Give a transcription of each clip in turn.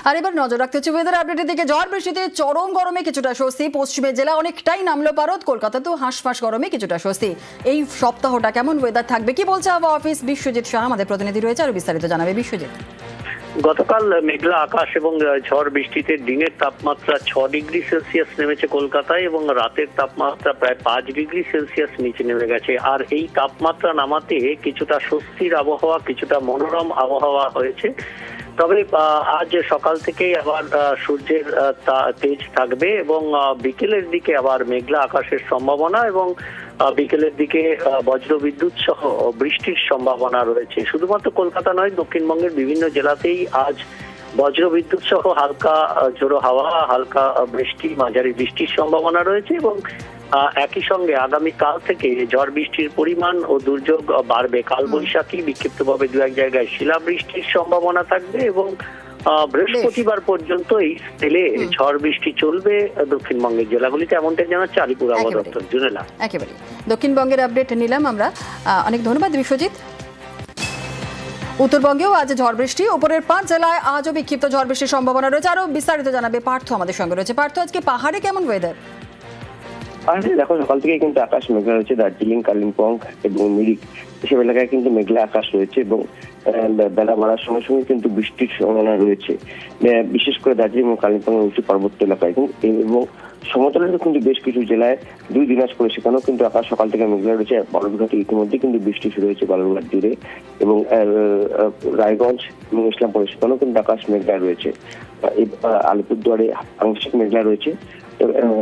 আর এবার নজর রাখতে হচ্ছে ওয়েদার আপডেটের দিকে। ঝড় বৃষ্টিতে চরম গরমে কিছুটা স্বস্তি, পশ্চিমের জেলা অনেকটাই নামলো পারদ, কলকাতাতেও হাঁসফাঁস গরমে কিছুটা স্বস্তি। এই সপ্তাহটা কেমন ওয়েদার থাকবে কি বলছে আবহাওয়া অফিস, বিশ্বজিৎ শাহ আমাদের প্রতিনিধি রয়েছে, আরো বিস্তারিত জানাবে বিশ্বজিৎ। গতকাল মেঘলা আকাশ এবং ঝড় বৃষ্টিতে দিনের তাপমাত্রা 6 ডিগ্রি সেলসিয়াস নেমেছে কলকাতায় এবং রাতের তাপমাত্রা প্রায় 5 ডিগ্রি সেলসিয়াস নিচে নেমে গেছে। আর এই তাপমাত্রা নামাতে কিছুটা স্বস্তির আবহাওয়া, কিছুটা মনোরম আবহাওয়া হয়েছে। তবে আজ সকাল থেকেই আবার সূর্যের তেজ থাকবে এবং বিকেলের দিকে আবার মেঘলা আকাশের সম্ভাবনা এবং বিকেলের দিকে বজ্রবিদ্যুৎ সহ বৃষ্টির সম্ভাবনা রয়েছে। শুধুমাত্র কলকাতা নয়, দক্ষিণবঙ্গের বিভিন্ন জেলাতেই আজ বজ্রবিদ্যুৎ সহ হালকা ঝোড়ো হাওয়া, হালকা বৃষ্টি, মাঝারি বৃষ্টির সম্ভাবনা রয়েছে এবং একই সঙ্গে আগামীকাল থেকে ঝড় বৃষ্টির পরিমাণ ও দুর্যোগ বাড়বে। কালবৈশাখী, বিক্ষিপ্তভাবে দু এক জায়গায় শিলাবৃষ্টির সম্ভাবনা থাকবে এবং বৃহস্পতিবার পর্যন্ত এই স্কেলে ঝড় বৃষ্টি চলবে দক্ষিণবঙ্গের জেলাগুলিতে, এমনটাই জানাচ্ছে আলিপুর আবহাওয়া দপ্তর। জুনেলা, একেবারে দক্ষিণবঙ্গের আপডেট নিলাম আমরা। অনেক ধন্যবাদ বিশ্বজিৎ। উত্তরবঙ্গেও আজ ঝড় বৃষ্টি, উপরের 5 জেলায় আজও বিক্ষিপ্ত ঝড় বৃষ্টির সম্ভাবনা রয়েছে। আরো বিস্তারিত জানাবে পার্থ আমাদের সঙ্গে রয়েছে। পার্থ, আজকে পাহাড়ে কেমন ওয়েদার? দেখো, সকাল থেকে কিন্তু আকাশ মেঘলা রয়েছে। দার্জিলিং, কালিম্পং এবং মিরিক এসব এলাকায় কিন্তু মেঘলা আকাশ রয়েছে এবং বেলা বাড়ার সঙ্গে সঙ্গে কিন্তু বৃষ্টির সম্ভাবনা রয়েছে, বিশেষ করে দার্জিলিং এবং কালিম্পং উঁচু পার্বত্য এলাকায়। এবং সমতলের কিন্তু বেশ কিছু জেলায়, 2 দিনাজপুরে সেখানেও কিন্তু আকাশ সকাল থেকে মেঘলা রয়েছে। বালুরঘাটে ইতিমধ্যে কিন্তু বৃষ্টি শুরু হয়েছে, বালুরঘাট জুড়ে, এবং রায়গঞ্জ এবং ইসলামপুরে সেখানেও কিন্তু আকাশ মেঘলা রয়েছে। আলিপুরদুয়ারে আংশিক মেঘলা রয়েছে,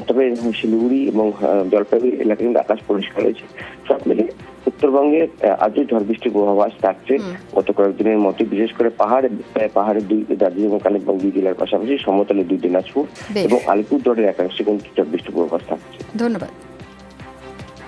তবে শিলিগুড়ি এবং জলপাইগুড়ি এলাকায় কিন্তু আকাশ পরিষ্কার রয়েছে। সব মিলিয়ে উত্তরবঙ্গে আজও ঝড় বৃষ্টির পূর্বাভাস থাকছে গত কয়েকদিনের মতো, বিশেষ করে পাহাড়ের 2 দার্জিলিং এবং কালিম্পং 2 জেলার পাশাপাশি সমতলে 2 দিনাজপুর এবং আলিপুরদুয়ারের একাংশে কিন্তু ঝড় বৃষ্টির পূর্বাভাস থাকছে। ধন্যবাদ।